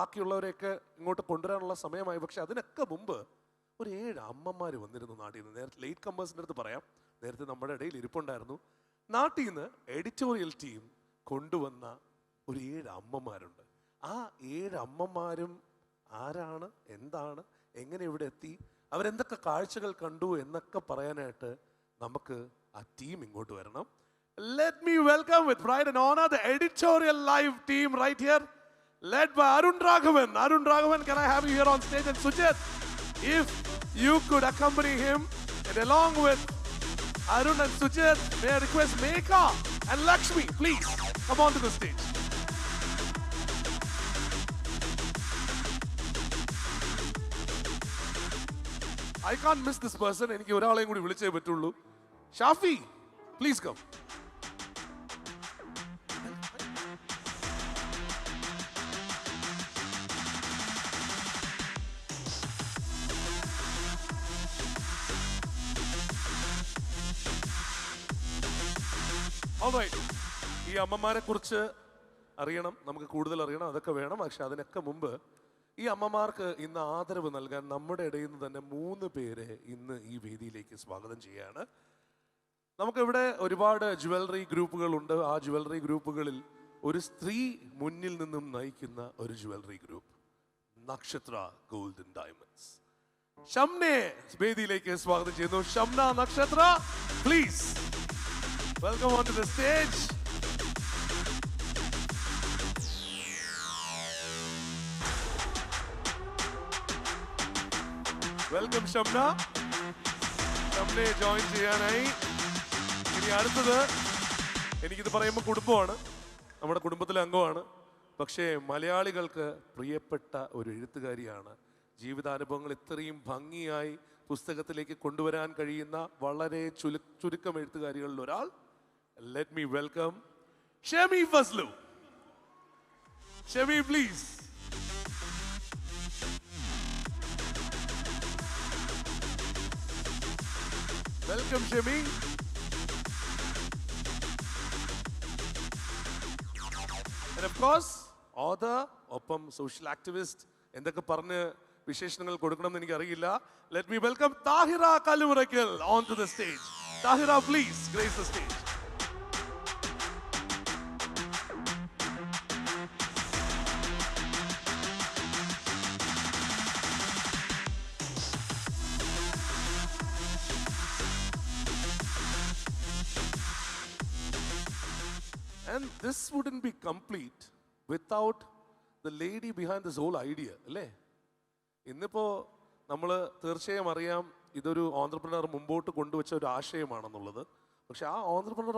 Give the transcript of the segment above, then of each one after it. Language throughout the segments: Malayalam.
ബാക്കിയുള്ളവരെയൊക്കെ ഇങ്ങോട്ട് കൊണ്ടുവരാനുള്ള സമയമായി. പക്ഷെ അതിനൊക്കെ മുമ്പ് ഒരു 7 അമ്മമാർ വന്നിരുന്നു നാട്ടിൽ നിന്ന്. നേരത്തെ ലേറ്റ് കമ്പേഴ്സിൻ്റെ അടുത്ത് പറയാം, നേരത്തെ നമ്മുടെ ഇടയിൽ ഇരിപ്പുണ്ടായിരുന്നു. നാട്ടിൽ നിന്ന് എഡിറ്റോറിയൽ ടീം കൊണ്ടുവന്ന ഒരു 7 അമ്മമാരുണ്ട്. ആ 7 അമ്മമാരും ആരാണ്, എന്താണ്, എങ്ങനെ ഇവിടെ എത്തി, അവരെന്തൊക്കെ കാഴ്ചകൾ കണ്ടു എന്നൊക്കെ പറയാനായിട്ട് നമുക്ക് ആ ടീം ഇങ്ങോട്ട് വരണം. Let me welcome with pride and honor the editorial live team right here, led by Arun Raghavan. Arun Raghavan, can I have you here on stage? And Sujit, if you could accompany him, and along with Arun and Sujit, may I request Meka and Lakshmi, please come on to the stage. I can't miss this person. എനിക്ക് ഒരാളെയും കൂടി വിളിച്ചേ പറ്റുള്ളൂ. Shafi, please come. Alright. ഈ അമ്മമാരെ കുറിച്ച് അറിയണം, നമുക്ക് കൂടുതൽ അറിയണം, അതൊക്കെ വേണം. പക്ഷെ അതിനൊക്കെ മുമ്പ് ഈ അമ്മമാർക്ക് ഇന്ന് ആദരവ് നൽകാൻ നമ്മുടെ ഇടയിൽ നിന്ന് തന്നെ 3 പേരെ ഇന്ന് ഈ വേദിയിലേക്ക് സ്വാഗതം ചെയ്യാണ്. നമുക്കിവിടെ ഒരുപാട് ജ്വല്ലറി ഗ്രൂപ്പുകളുണ്ട്. ആ ജ്വല്ലറി ഗ്രൂപ്പുകളിൽ ഒരു സ്ത്രീ മുന്നിൽ നിന്നും നയിക്കുന്ന ഒരു jewellery group, Nakshatra golden diamonds. ഷംനയെ വേദിയിലേക്ക് സ്വാഗതം ചെയ്യുന്നു. Shamna, Nakshatra, please welcome onto the stage. Welcome Shamna. ഷംനയെ ജോയിൻ ചെയ്യാനായി ഇനി അടുത്തത്, എനിക്കിത് പറയുമ്പോൾ കുടുംബമാണ്, നമ്മുടെ കുടുംബത്തിലെ അംഗമാണ്. പക്ഷേ മലയാളികൾക്ക് പ്രിയപ്പെട്ട ഒരു എഴുത്തുകാരിയാണ്. ജീവിതാനുഭവങ്ങൾ ഇത്രയും ഭംഗിയായി പുസ്തകത്തിലേക്ക് കൊണ്ടുവരാൻ കഴിയുന്ന വളരെ ചുരുക്കം എഴുത്തുകാരികളിൽ ഒരാൾ. Let me welcome Shemi Fazloo. Shemi, please. Welcome, Shemi. And of course, author, ഒപ്പം social activist, എന്തൊക്കെ പറഞ്ഞ് വിശേഷണങ്ങൾ കൊടുക്കണം എന്ന് എനിക്കറിയില്ല. Let me welcome Tahira Kalumurakil onto the stage. Tahira, please grace the stage. And this wouldn't be complete without the lady behind this whole idea, അല്ലേ? ഇന്നിപ്പോൾ നമ്മൾ തീർച്ചയായും അറിയാം ഇതൊരു ഓൺട്രപ്രണർ മുമ്പോട്ട് കൊണ്ടുവച്ച ഒരു ആശയമാണെന്നുള്ളത്. പക്ഷെ ആ ഓൺട്രപ്രണർ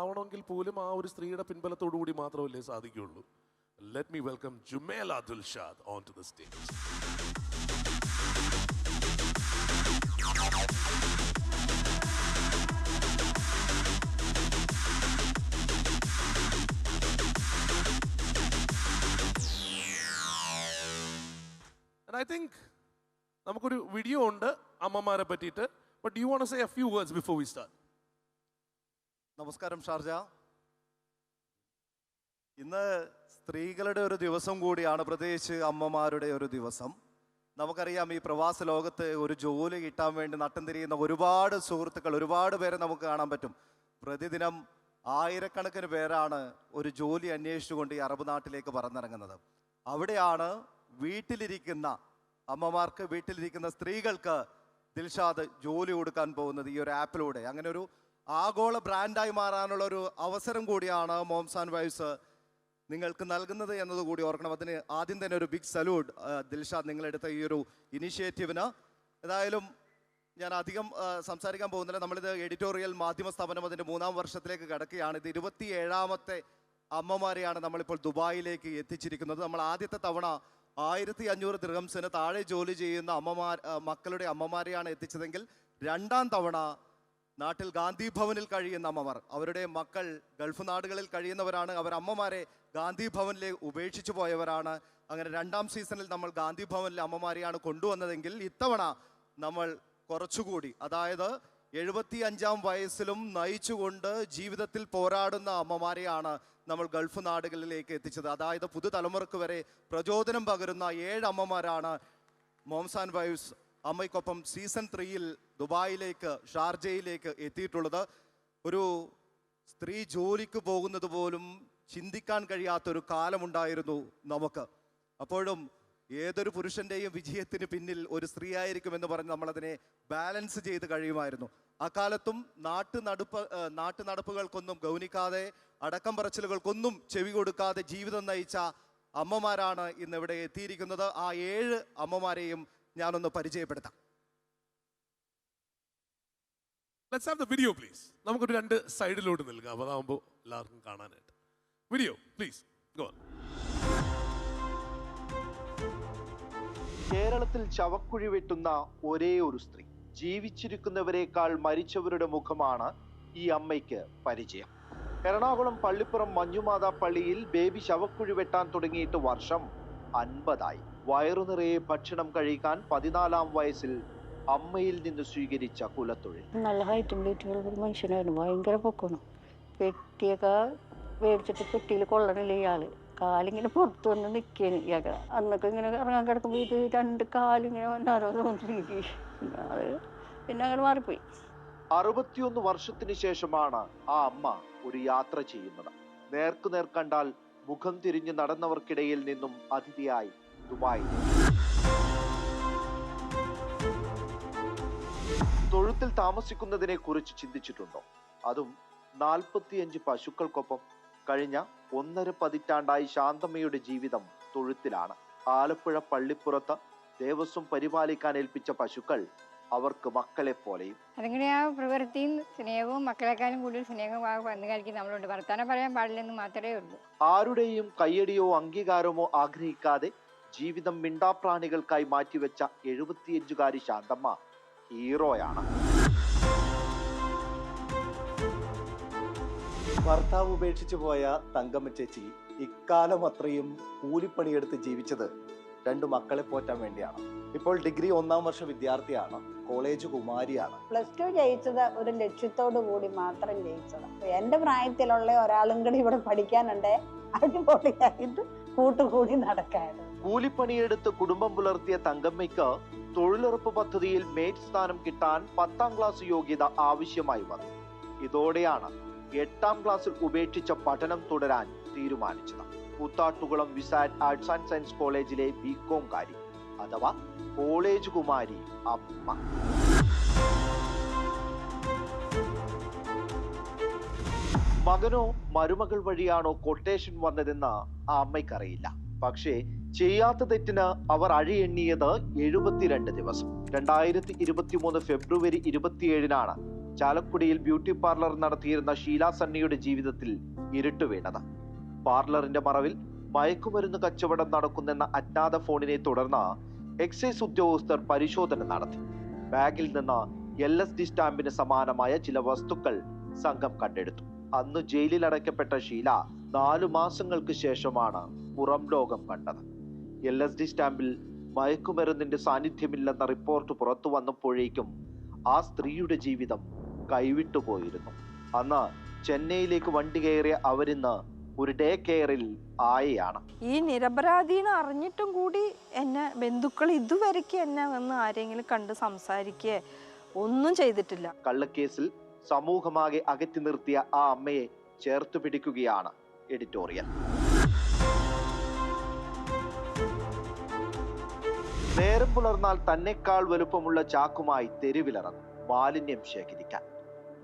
ആവണമെങ്കിൽ പോലും ആ ഒരു സ്ത്രീയുടെ പിൻബലത്തോടു കൂടി മാത്രമല്ലേ സാധിക്കുകയുള്ളൂ. Let me welcome Jumela Dulshad on to the stage. And I think നമുക്കൊരു വീഡിയോ ഉണ്ട് അമ്മമാരെ പറ്റിയിട്ട്. But do you want to say a few words before we start? നമസ്കാരം ഷാർജ. ഇന്ന് സ്ത്രീകളുടെ ഒരു ദിവസം കൂടിയാണ്, പ്രത്യേകിച്ച് അമ്മമാരുടെ ഒരു ദിവസം. നമുക്കറിയാം ഈ പ്രവാസ ലോകത്ത് ഒരു ജോലി കിട്ടാൻ വേണ്ടി നട്ടം തിരിയുന്ന ഒരുപാട് സുഹൃത്തുക്കൾ, ഒരുപാട് പേരെ നമുക്ക് കാണാൻ പറ്റും. പ്രതിദിനം ആയിരക്കണക്കിന് പേരാണ് ഒരു ജോലി അന്വേഷിച്ചുകൊണ്ട് ഈ അറബ് നാട്ടിലേക്ക് പറന്നിറങ്ങുന്നത്. അവിടെയാണ് വീട്ടിലിരിക്കുന്ന അമ്മമാർക്ക്, വീട്ടിലിരിക്കുന്ന സ്ത്രീകൾക്ക് ദിൽഷാദ് ജോലി കൊടുക്കാൻ പോകുന്നത് ഈ ഒരു ആപ്പിലൂടെ. അങ്ങനെ ഒരു ആഗോള ബ്രാൻഡായി മാറാനുള്ള ഒരു അവസരം കൂടിയാണ് മോംസ് ആൻഡ് വൈഫ്സ് നിങ്ങൾക്ക് നൽകുന്നത് എന്നത് കൂടി ഓർക്കണം. അതിന് ആദ്യം തന്നെ ഒരു ബിഗ് സല്യൂട്ട് ദിൽഷാദ്, നിങ്ങളെടുത്ത ഈ ഒരു ഇനിഷ്യേറ്റീവിന്. ഏതായാലും ഞാൻ അധികം സംസാരിക്കാൻ പോകുന്നില്ല. നമ്മളിത് എഡിറ്റോറിയൽ മാധ്യമ സ്ഥാപനം അതിൻ്റെ 3ാം വർഷത്തിലേക്ക് കടക്കുകയാണ്. ഇത് 27ാമത്തെ അമ്മമാരെയാണ് നമ്മളിപ്പോൾ ദുബായിലേക്ക് എത്തിച്ചിരിക്കുന്നത്. നമ്മൾ ആദ്യത്തെ തവണ 1500 ദിർഹംസിന് താഴെ ജോലി ചെയ്യുന്ന മക്കളുടെ അമ്മമാരെയാണ് എത്തിച്ചതെങ്കിൽ, 2ാം തവണ നാട്ടിൽ ഗാന്ധി ഭവനിൽ കഴിയുന്ന അമ്മമാർ, അവരുടെ മക്കൾ ഗൾഫ് നാടുകളിൽ കഴിയുന്നവരാണ്, അവർ അമ്മമാരെ ഗാന്ധി ഭവനിലേക്ക് ഉപേക്ഷിച്ചു പോയവരാണ്. അങ്ങനെ 2ാം സീസണിൽ നമ്മൾ ഗാന്ധി ഭവനിലെ അമ്മമാരെയാണ് കൊണ്ടുവന്നതെങ്കിൽ, ഇത്തവണ നമ്മൾ കുറച്ചുകൂടി, അതായത് 75-ാം വയസ്സിലും നയിച്ചുകൊണ്ട് ജീവിതത്തിൽ പോരാടുന്ന അമ്മമാരെയാണ് നമ്മൾ ഗൾഫ് നാടുകളിലേക്ക് എത്തിച്ചത്. അതായത് പുതുതലമുറക്ക് വരെ പ്രചോദനം പകരുന്ന 7 അമ്മമാരാണ് മോംസ് ആൻഡ് വൈവ്സ് അമ്മയ്ക്കൊപ്പം സീസൺ 3-ൽ ദുബായിലേക്ക്, ഷാർജയിലേക്ക് എത്തിയിട്ടുള്ളത്. ഒരു സ്ത്രീ ജോലിക്ക് പോകുന്നത് പോലും ചിന്തിക്കാൻ കഴിയാത്തൊരു കാലമുണ്ടായിരുന്നു നമുക്ക്. അപ്പോഴും ഏതൊരു പുരുഷൻ്റെയും വിജയത്തിന് പിന്നിൽ ഒരു സ്ത്രീ ആയിരിക്കുമെന്ന് പറഞ്ഞ് നമ്മളതിനെ ബാലൻസ് ചെയ്ത് കഴിയുമായിരുന്നു. അക്കാലത്തും നാട്ടുനടപ്പുകൾക്കൊന്നും ഗൗനിക്കാതെ, അടക്കം പറച്ചിലുകൾക്കൊന്നും ചെവി കൊടുക്കാതെ ജീവിതം നയിച്ച അമ്മമാരാണ് ഇന്ന് ഇവിടെ എത്തിയിരിക്കുന്നത്. ആ 7 അമ്മമാരെയും ഞാനൊന്ന് പരിചയപ്പെടുത്താം. Let's have the video, please. നമുക്കൊരു 2 സൈഡിലോട്ട് നൽകാം, അതാകുമ്പോൾ എല്ലാവർക്കും കാണാനായിട്ട്. Video please go on. കേരളത്തിൽ ശവക്കുഴി വെട്ടുന്ന ഒരേ ഒരു സ്ത്രീ. ജീവിച്ചിരിക്കുന്നവരെക്കാൾ മരിച്ചവരുടെ മുഖമാണ് ഈ അമ്മയ്ക്ക് പരിചയം. എറണാകുളം പള്ളിപ്പുറം മഞ്ഞുമാതാ പള്ളിയിൽ ബേബി ശവക്കുഴി വെട്ടാൻ തുടങ്ങിയിട്ട് വർഷം 50ആയി. വയറു നിറയെ ഭക്ഷണം കഴിക്കാൻ 14-ാം വയസ്സിൽ അമ്മയിൽ നിന്ന് സ്വീകരിച്ച കുലത്തൊഴിൽ. നല്ല ഹൈറ്റും വെയിറ്റുള്ള ഒരു മനുഷ്യനായിരുന്നു, ഭയങ്കര പൊക്കണം. പെട്ടിയൊക്കെ മേടിച്ചിട്ട് പെട്ടിയിൽ കൊള്ളണില്ല ഇയാള്. കാലിങ്ങനെ പുറത്തു വന്ന് നിൽക്കുകയാണ് ഇയാൾക്ക്. അന്നൊക്കെ ഇങ്ങനെ ഇറങ്ങാൻ കിടക്കുമ്പോൾ ഇത് 2 കാലിങ്ങനെ തോന്നിരിക്കും. അത് പിന്നെ അങ്ങനെ മാറിപ്പോയി. 61 വർഷത്തിന് ശേഷമാണ് ആ അമ്മ ഒരു യാത്ര ചെയ്യുന്നത്. നേർക്കുനേർ കണ്ടാൽ മുഖം തിരിഞ്ഞു നടന്നവർക്കിടയിൽ നിന്നും അതിഥിയായി ദുബായിൽ. തൊഴുത്തിൽ താമസിക്കുന്നതിനെ കുറിച്ച് ചിന്തിച്ചിട്ടുണ്ടോ? അതും 45 പശുക്കൾക്കൊപ്പം. കഴിഞ്ഞ 1.5 പതിറ്റാണ്ടായി ശാന്തമ്മയുടെ ജീവിതം തൊഴുത്തിലാണ്. ആലപ്പുഴ പള്ളിപ്പുറത്ത് ദേവസ്വം പരിപാലിക്കാൻ ഏൽപ്പിച്ച പശുക്കൾ അവർക്ക് മക്കളെ പോലെയും. അതിങ്ങനെ ആ പ്രവൃത്തിയും സ്നേഹവും മക്കളെക്കാളും കൂടുതൽ സ്നേഹവും വന്നു കഴിക്കും നമ്മളുണ്ട്. വർത്താനം പറയാൻ പാടില്ലെന്ന് മാത്രമേ ഉള്ളൂ. ആരുടെയും കയ്യടിയോ അംഗീകാരമോ ആഗ്രഹിക്കാതെ ജീവിതം മിണ്ടാപ്രാണികൾക്കായി മാറ്റിവെച്ച 75-കാരി ശാന്തമ്മ ഹീറോയാണ്. ഭർത്താവ് ഉപേക്ഷിച്ചു പോയ തങ്കമ്മ ചേച്ചി ഇക്കാലം അത്രയും കൂലിപ്പണിയെടുത്ത് ജീവിച്ചത് 2 മക്കളെ പോറ്റാൻ വേണ്ടിയാണ്. ഇപ്പോൾ ഡിഗ്രി 1-ാം വർഷ വിദ്യാർത്ഥിയാണ്, കോളേജ് കുമാരിയാണ്. +2 ജയിച്ചത് ഒരു ലക്ഷ്യത്തോടു കൂടി മാത്രം ജയിച്ചത്. എന്റെ പ്രായത്തിലുള്ള ഒരാളും കൂടി ഇവിടെ പഠിക്കാനുണ്ട്, അടിപൊളിയായിട്ട് കൂട്ടുകൂടി നടക്കായിരുന്നു. കൂലിപ്പണിയെടുത്ത് കുടുംബം പുലർത്തിയ തങ്കമ്മയ്ക്ക് തൊഴിലുറപ്പ് പദ്ധതിയിൽ മേറ്റ് സ്ഥാനം കിട്ടാൻ 10-ാം ക്ലാസ് യോഗ്യത ആവശ്യമായി വന്നു. ഇതോടെയാണ് 8-ാം ക്ലാസ്സിൽ ഉപേക്ഷിച്ച പഠനം തുടരാൻ തീരുമാനിച്ചത്. Koothattukulam Vsat arts and science കോളേജിലെ ബികോം കാരി അഥവാ കോളേജ് കുമാരി അമ്മ. മകനോ മരുമകൾ വഴിയാണോ കൊട്ടേഷൻ വന്നതെന്ന് ആ അമ്മയ്ക്കറിയില്ല. പക്ഷേ ചെയ്യാത്ത തെറ്റിന് അവർ അഴിയെണ്ണിയത് 72 ദിവസം. 2023 ഫെബ്രുവരി 27-നാണ് ചാലക്കുടിയിൽ ബ്യൂട്ടി പാർലർ നടത്തിയിരുന്ന ഷീല സണ്ണിയുടെ ജീവിതത്തിൽ ഇരുട്ട് വീണത്. പാർലറിന്റെ മറവിൽ മയക്കുമരുന്ന് കച്ചവടം നടക്കുന്നെന്ന അജ്ഞാത ഫോണിനെ തുടർന്ന് എക്സൈസ് ഉദ്യോഗസ്ഥർ പരിശോധന നടത്തി. ബാഗിൽ നിന്ന് LSD സ്റ്റാമ്പിന് സമാനമായ ചില വസ്തുക്കൾ സംഘം കണ്ടെടുത്തു. അന്ന് ജയിലിൽ അടയ്ക്കപ്പെട്ട ഷീല 4 മാസങ്ങൾക്ക് ശേഷമാണ് പുറം ലോകം കണ്ടത്. LSD സ്റ്റാമ്പിൽ മയക്കുമരുന്നിന്റെ സാന്നിധ്യമില്ലെന്ന റിപ്പോർട്ട് പുറത്തു വന്നപ്പോഴേക്കും ആ സ്ത്രീയുടെ ജീവിതം കൈവിട്ടുപോയിരുന്നു. അന്ന് ചെന്നൈയിലേക്ക് വണ്ടി കയറിയ അവരിന്ന് ഒരു ഡേ കെയറിൽ ആയാണ്. ഈ നിരപരാധീനെ അറിഞ്ഞിട്ടും കൂടി എന്നെ ബന്ധുക്കൾ ഇതുവരെയ്ക്ക് എന്നെ വന്ന് ആരെങ്കിലും കണ്ട് സംസാരിക്കുക ഒന്നും ചെയ്തിട്ടില്ല. കള്ളക്കേസിൽ സമൂഹമാകെ അകറ്റി നിർത്തിയ ആ അമ്മയെ ചേർത്ത് പിടിക്കുകയാണ് എഡിറ്റോറിയൽ. നേരം പുലർന്നാൽ തന്നെക്കാൾ വലുപ്പമുള്ള ചാക്കുമായി തെരുവിലിറങ്ങും മാലിന്യം ശേഖരിക്കാൻ.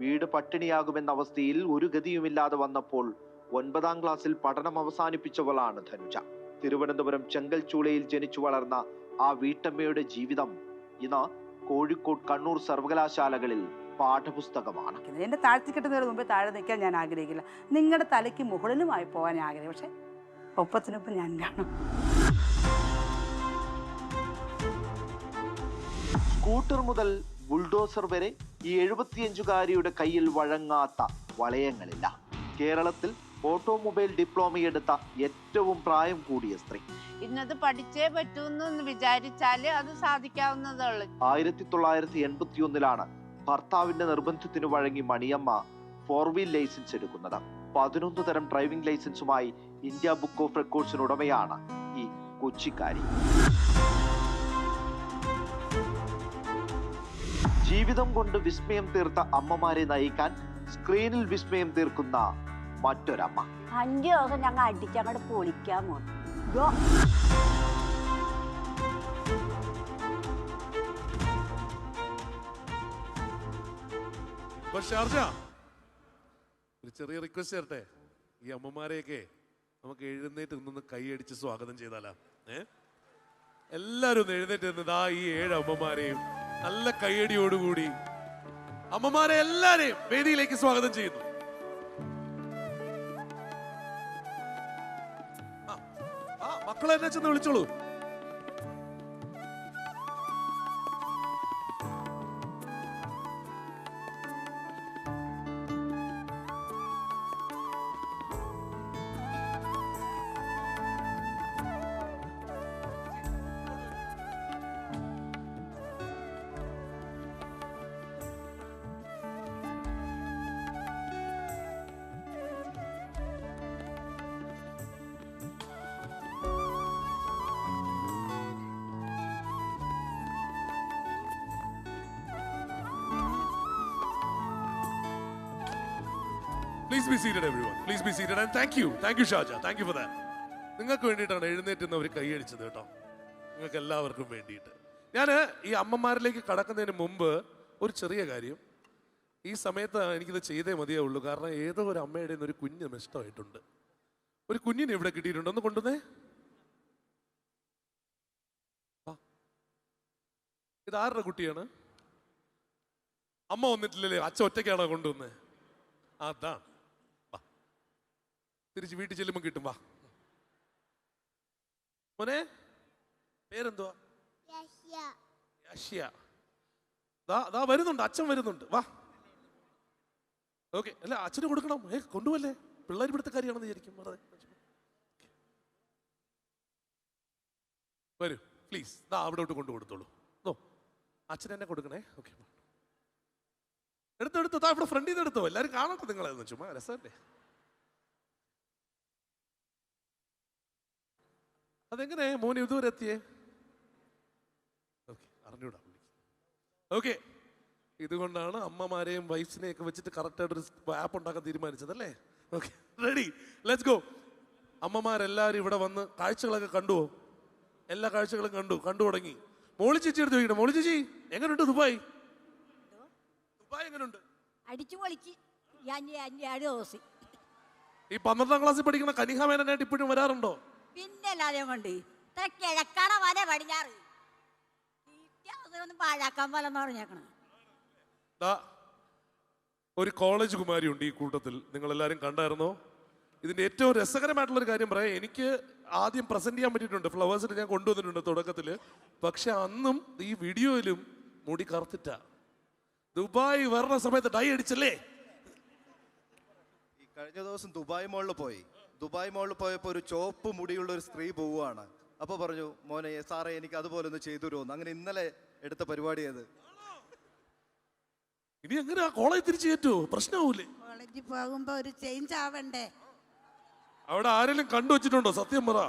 വീട് പട്ടിണിയാകുമെന്ന അവസ്ഥയിൽ ഒരു ഗതിയുമില്ലാതെ വന്നപ്പോൾ 9-ാം ക്ലാസ്സിൽ പഠനം അവസാനിപ്പിച്ചവളാണ് ധനുജ. തിരുവനന്തപുരം ചെങ്കൽച്ചൂളയിൽ ജനിച്ചു വളർന്ന ആ വീട്ടമ്മയുടെ ജീവിതം ഇന്ന് കോഴിക്കോട്, കണ്ണൂർ സർവകലാശാലകളിൽ പാഠപുസ്തകമാണ്. എന്റെ താഴ്ത്തിക്കെട്ടുന്നതിന് മുമ്പ് താഴെ നിൽക്കാൻ ഞാൻ ആഗ്രഹിക്കില്ല. നിങ്ങളുടെ തലയ്ക്ക് മുകളിലുമായി പോകാൻ ആഗ്രഹം. പക്ഷെ ഒപ്പത്തിനൊപ്പം ഞാൻ കാണും. സ്കൂട്ടർ മുതൽ ബുൾഡോസർ വരെ ഈ 75-കാരിയുടെ കയ്യിൽ വഴങ്ങാത്ത വളയങ്ങളില്ല. കേരളത്തിൽ ഓട്ടോമൊബൈൽ ഡിപ്ലോമയെടുത്ത ഏറ്റവും പ്രായം കൂടിയ സ്ത്രീ. ഇന്നത് പഠിച്ചേ പറ്റൂന്ന് വിചാരിച്ചാല് അത് സാധിക്കാവുന്നതേ ഉള്ളൂ. 1981-ലാണ് ഭർത്താവിന്റെ നിർബന്ധത്തിന് വഴങ്ങി മണിയമ്മ 4 വീൽ ലൈസൻസ് എടുക്കുന്നത്. 11 തരം ഡ്രൈവിംഗ് ലൈസൻസുമായി ഇന്ത്യ ബുക്ക് ഓഫ് റെക്കോർഡ്സിന് ഉടമയാണ് ഈ കൊച്ചിക്കാരി. ജീവിതം കൊണ്ട് വിസ്മയം തീർത്ത അമ്മമാരെ നയിക്കാൻ സ്ക്രീനിൽ വിസ്മയം തീർക്കുന്ന മറ്റൊരമ്മ. 5 ദിവസം ഞങ്ങൾ അടിച്ചങ്ങോട്ട് പൊളിക്കാൻ പോകും. ഷാർജ, ഒരു ചെറിയ റിക്വസ്റ്റ് തരട്ടെ. ഈ അമ്മമാരെയൊക്കെ നമുക്ക് എഴുന്നേറ്റ് നിന്ന് കൈയടിച്ച് സ്വാഗതം ചെയ്താലാ? എല്ലാരും ഒന്ന് എഴുന്നേറ്റ് നിന്നതാ ഈ 7 അമ്മമാരെയും നല്ല കൈയടിയോടുകൂടി അമ്മമാരെ എല്ലാരെയും വേദിയിലേക്ക് സ്വാഗതം ചെയ്യുന്നു. മക്കളെ എന്നെ ചെന്ന് വിളിച്ചോളൂ. Please be seated, everyone. Please be seated, and thank you, Sharjah. Thank you for that. നിങ്ങൾക്ക് വേണ്ടിയിട്ടാണ് എഴുന്നേറ്റുന്നവർ കൈയടിച്ചത് കേട്ടോ. നിങ്ങൾക്ക് എല്ലാവർക്കും വേണ്ടിയിട്ട്. ഞാൻ ഈ അമ്മമാരിലേക്ക് കടക്കുന്നതിന് മുമ്പ് ഒരു ചെറിയ കാര്യം, ഈ സമയത്ത് എനിക്കിത് ചെയ്തേ മതിയാവുള്ളൂ. കാരണം ഏതോ ഒരു അമ്മയുടെ ഒരു കുഞ്ഞ് നഷ്ടമായിട്ടുണ്ട്. ഒരു കുഞ്ഞിനെ ഇവിടെ കിട്ടിയിട്ടുണ്ട്. ഒന്ന് കൊണ്ടുവന്നേ. ഇത് ആരുടെ കുട്ടിയാണ്? അമ്മ വന്നിട്ടില്ലല്ലേ? അച്ഛൻ ഒറ്റയ്ക്കാണോ കൊണ്ടുവന്നേ? അതാണ്. തിരിച്ച് വീട്ടിൽ ചെല്ലുമ്പോൾ കിട്ടും. വാ മോനെ, പേരെന്തുവാ? ദാ വരുന്നുണ്ട്, അച്ഛൻ വരുന്നുണ്ട്. വാ. ഓക്കെ, അല്ല അച്ഛന് കൊടുക്കണം. കൊണ്ടുപോല്ലേ, പിള്ളേർ ഇവിടുത്തെ കാര്യമാണെന്ന് വിചാരിക്കും. വരൂ പ്ലീസ്. ദാ അവിടോട്ട് കൊണ്ടു കൊടുത്തോളൂ. അച്ഛൻ എന്നെ കൊടുക്കണേ. ഓക്കെ, എടുത്തു. താ ഇവിടെ ഫ്രണ്ടിൽ നിന്ന് എടുത്തോ. എല്ലാവരും കാണട്ടെ നിങ്ങളെ. ചുമ്മാ രസമല്ലേ. അതെങ്ങനെ മോനെ ഇതുവരെ എത്തിയേ? ഓക്കെ, അറിഞ്ഞൂടാ. ഓക്കെ, ഇതുകൊണ്ടാണ് അമ്മമാരെയും വൈഫ്സിനെയൊക്കെ വെച്ചിട്ട് കറക്റ്റായിട്ടൊരു ആപ്പ് ഉണ്ടാക്കാൻ തീരുമാനിച്ചത് അല്ലേ? Okay, ready, let's go. അമ്മമാരെല്ലാവരും ഇവിടെ വന്ന് കാഴ്ചകളൊക്കെ കണ്ടുവോ? എല്ലാ കാഴ്ചകളും കണ്ടു തുടങ്ങി. മോളി ചേച്ചി എടുത്ത് ചോദിക്കട്ടെ. മോളി ചേച്ചി, എങ്ങനെയുണ്ട് ദുബായ്? ദുബായ് എങ്ങനെയുണ്ട്? അടിച്ചു പൊളിച്ച്. ഈ 12ാം ക്ലാസ്സിൽ പഠിക്കുന്ന കനിഹ മേനനായിട്ട് ഇപ്പോഴും വരാറുണ്ടോ? പിന്നെ അല്ലാതെ കൊണ്ട് ഇത്ര കിഴക്കാണ വരെ പടിഞ്ഞാറ് പാഴാക്കാൻ പോലെന്ന് പറഞ്ഞേക്കണ. ഒരു കോളേജ് കുമാരി ഉണ്ട് ഈ കൂട്ടത്തിൽ. നിങ്ങൾ എല്ലാവരും കണ്ടായിരുന്നോ? ഇതിന്റെ ഏറ്റവും രസകരമായിട്ടുള്ള ഒരു കാര്യം പറയാം. എനിക്ക് ആദ്യം പ്രസന്റ് ചെയ്യാൻ പറ്റിയിട്ടുണ്ട്. ഫ്ലവേഴ്സിൽ ഞാൻ കൊണ്ടുവന്നിട്ടുണ്ട് തുടക്കത്തിൽ. പക്ഷെ അന്നും ഈ വീഡിയോയിലും മുടി കറുത്തിട്ട. ദുബായ് വരണ സമയത്ത് ഡൈ അടിച്ചല്ലേ? ഈ കഴിഞ്ഞ ദിവസം ദുബായ് മോളിൽ പോയപ്പോൾ ഒരു ചോപ്പ് മുടിയുള്ള ഒരു സ്ത്രീ പോവുകയാണ്. അപ്പൊ പറഞ്ഞു, മോനെ സാറേ എനിക്ക് അതുപോലെ ഒന്ന് ചെയ്തു തരുമോ? അങ്ങനെ ഇന്നലെ എടുത്ത പരിപാടി അത്. ഇനി എങ്ങനെ ആ കോളേജ് തിരിച്ചു കയറ്റുമോ? പ്രശ്നമാവൂലേ? കോളേജിൽ പോകുമ്പോ ഒരു ചേഞ്ച് ആവണ്ടേ? അവിടെ ആരെങ്കിലും കണ്ടു വെച്ചിട്ടുണ്ടോ? സത്യം പറ.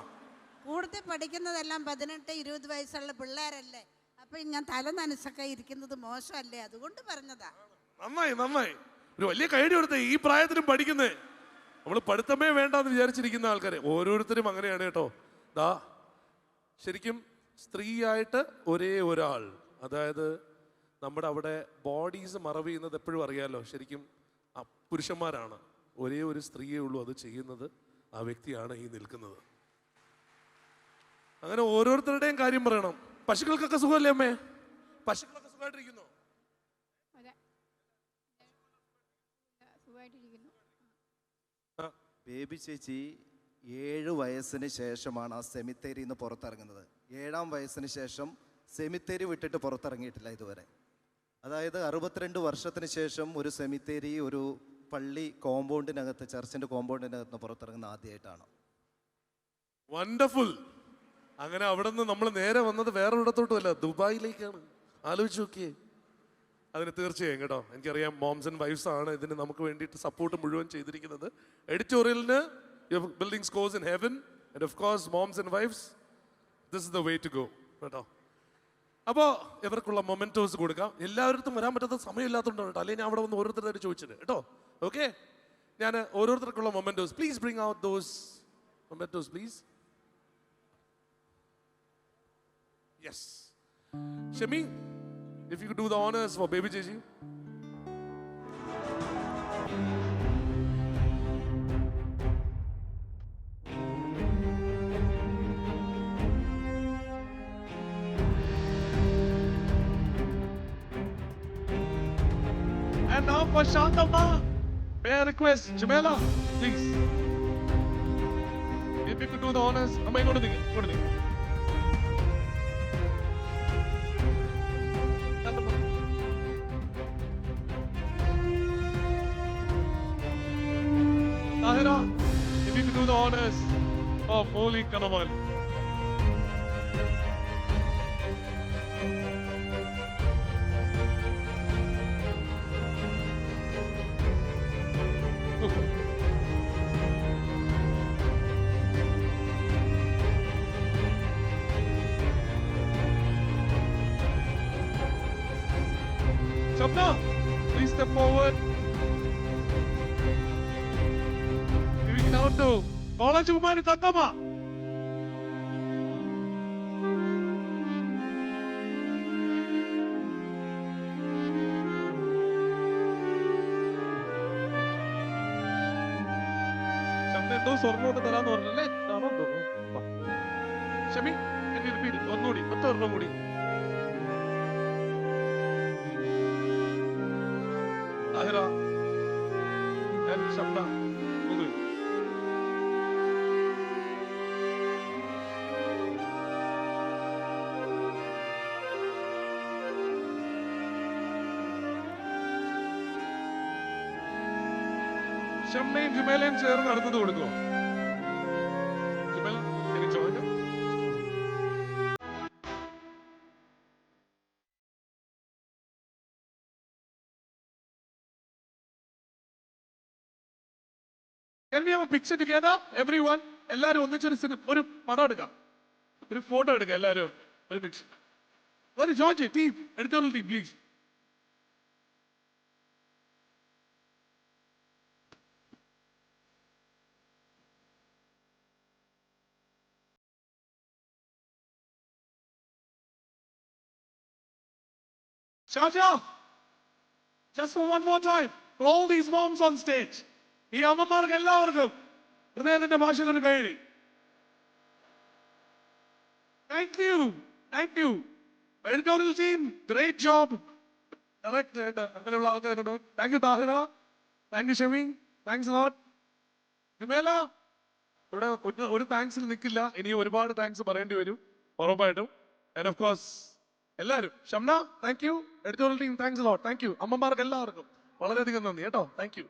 കൂടുതൽ പഠിക്കുന്നതെല്ലാം 18-20 വയസ്സുള്ള പിള്ളേരല്ലേ. അപ്പൊ ഞാൻ തല നനച്ചൊക്കെ ഇരിക്കുന്നത് മോശമല്ലേ? അതുകൊണ്ട് പറഞ്ഞതാ. നന്നായി. ഒരു വലിയ കൈഡി കൊടുത്തേ. ഈ പ്രായത്തിലും പഠിക്കുന്നേ. നമ്മൾ പഠിത്തമേ വേണ്ടെന്ന് വിചാരിച്ചിരിക്കുന്ന ആൾക്കാരെ ഓരോരുത്തരും അങ്ങനെയാണ് കേട്ടോ. ദാ ശരിക്കും സ്ത്രീയായിട്ട് ഒരേ ഒരാൾ, അതായത് നമ്മുടെ അവിടെ ബോഡീസ് മറവ് ചെയ്യുന്നത് എപ്പോഴും അറിയാലോ, ശരിക്കും പുരുഷന്മാരാണ്. ഒരേ ഒരു സ്ത്രീയേ ഉള്ളൂ അത് ചെയ്യുന്നത്. ആ വ്യക്തിയാണ് ഈ നിൽക്കുന്നത്. അങ്ങനെ ഓരോരുത്തരുടെയും കാര്യം പറയണം. പശുക്കൾക്കൊക്കെ സുഖമല്ലേ അമ്മേ? പശുക്കളൊക്കെ സുഖമായിട്ടിരിക്കുന്നു. ബേബി ചേച്ചി 7 വയസ്സിന് ശേഷമാണ് ആ സെമിത്തേരിയിൽ നിന്ന് പുറത്തിറങ്ങുന്നത്. 7ാം വയസ്സിന് ശേഷം സെമിത്തേരി വിട്ടിട്ട് പുറത്തിറങ്ങിയിട്ടില്ല ഇതുവരെ. അതായത് 62 വർഷത്തിന് ശേഷം ഒരു സെമിത്തേരി, ഒരു പള്ളി കോമ്പൗണ്ടിനകത്ത്, ചർച്ചിന്റെ കോമ്പൗണ്ടിനകത്ത് പുറത്തിറങ്ങുന്ന ആദ്യമായിട്ടാണ്. വണ്ടർഫുൾ. അങ്ങനെ അവിടെ നിന്ന് നമ്മൾ നേരെ വന്നത് വേറൊരിടത്തോട്ടുമല്ല, ദുബായിലേക്കാണ്. ആലോചിച്ച് നോക്കിയേ. അതിന് തീർച്ചയായും കേട്ടോ. എനിക്കറിയാം മോംസ് ആൻഡ് വൈഫ്സ് ആണ് ഇതിന് നമുക്ക് വേണ്ടിയിട്ട് സപ്പോർട്ട് മുഴുവൻ ചെയ്തിരിക്കുന്നത്. എഡിറ്റോറിയലിന് building scores in heaven and of course moms and wifes, this is the way to go കേട്ടോ. അപ്പോൾ ഇവർക്കുള്ള മൊമെന്റോസ് കൊടുക്കാം. എല്ലാവരും വരാൻ പറ്റാത്ത സമയമില്ലാത്തതുകൊണ്ടാണ് കേട്ടോ, അല്ലെങ്കിൽ ഞാൻ അവിടെ വന്ന് ഓരോരുത്തരായിട്ട് ചോദിച്ചത് കേട്ടോ. ഓക്കെ, ഞാൻ ഓരോരുത്തർക്കുള്ള mementos, please bring out those mementos please. Yes, Shami, if you could do the honors for baby Jeji. And now for Shantama, may I request Jamila, please. If you could do the honors, am I going to think? Tahira, if you could do the honors of Holy Kanamal. Sapna, please step forward. Giving it out to College Umani Tatama. എന്തോ സ്വർണ്ണോട്ട് തരാന്ന് പറഞ്ഞല്ലേ, ആണോ തോന്നുന്നു. ഷമി, എന്നെ റിപ്പീറ്റ് ഒന്നുകൂടി, ഒറ്റൊരെണ്ണം കൂടി. Tahira and Shapna. ഷംനയും ജുമേലയും ചേർന്ന് അടുത്തത് കൊടുക്കുമോ? ജുമേല, എനിക്ക് ചോദിക്കാം. Can we have a picture together, everyone? എല്ലാവരും ഒന്നിച്ചൊരു പടം എടുക്കാം, ഒരു ഫോട്ടോ എടുക്കാം എല്ലാവരും, ഒരു പിക്ചർ. ഒരു ജോർജ് ടീം എടുത്തോളൂ team please. Shasha, just for one more time, for all these moms on stage. ഈ അമ്മമാർക്ക് എല്ലാവർക്കും ഹൃദയത്തിന്റെ ഭാഷകൾ കയറി. Thank you, thank you. Editorial team, great job. Direct അങ്ങനെയുള്ള ആൾക്കാരുണ്ട്. Thank you Tahira, thank you Shami, thanks lot. Jumela, ഇവിടെ ഒരു താങ്ക്സിൽ നിൽക്കില്ല, ഇനി ഒരുപാട് താങ്ക്സ് പറയേണ്ടി വരും ഉറപ്പായിട്ടും. ആൻഡ് ഓഫ് കോഴ്സ് എല്ലാവരും. Shamna, thank you. Editorial team, thanks lot. Thank you. അമ്മമാർക്ക് എല്ലാവർക്കും വളരെയധികം നന്ദി കേട്ടോ. Thank you.